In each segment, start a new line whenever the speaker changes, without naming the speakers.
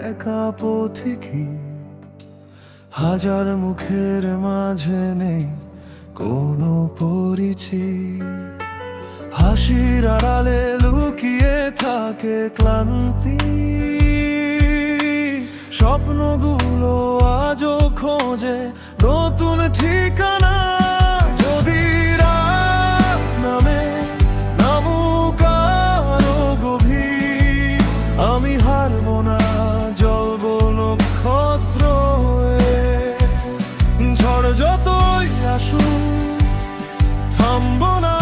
একা পথিকী, হাজার মুখের মাঝে নেই কোনো পরিচিত। হাসির আড়ালে লুকিয়ে থাকে ক্লান্তি, স্বপ্নগুলো আজও খোঁজে নতুন ঠিকানা। যদি রাত নামে নামুক আরো গভীর, আমি হারবো না, জ্বলবো নক্ষত্র হয়ে। ঝড় যতই আসুক থামবো না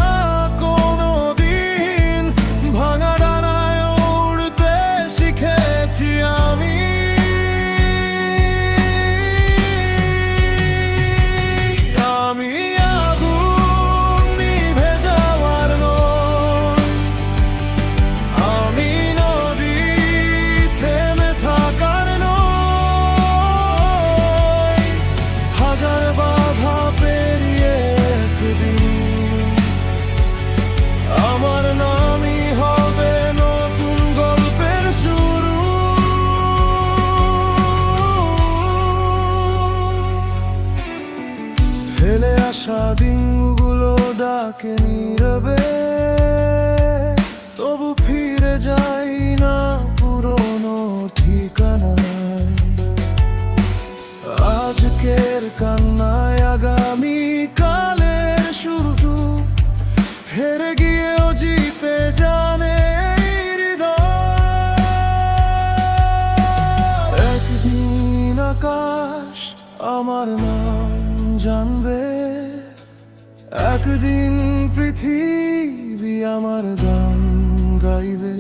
কোনো দিন, ভাঙা ডানায় উড়তে শিখেছি আমি। আমি আগুন নিভে যাওয়ার নই, আমি নদী থেমে থাকার নই। হাজার বাধা পেরিয়ে একদিন আমার নামই হবে নতুন গল্পের শুরু। ফেলে আসা দিনগুলো ডাকে নীরবে, তবু ফিরে যাই না পুরনো ঠিকানায়। আজকের কান্নায় আগামী কালের শুরু, হেরে গিয়েও জিতে জানে এই হৃদয়। একদিন আকাশ আমার নাম জানবে, একদিন পৃথিবী আমার গান গাইবে।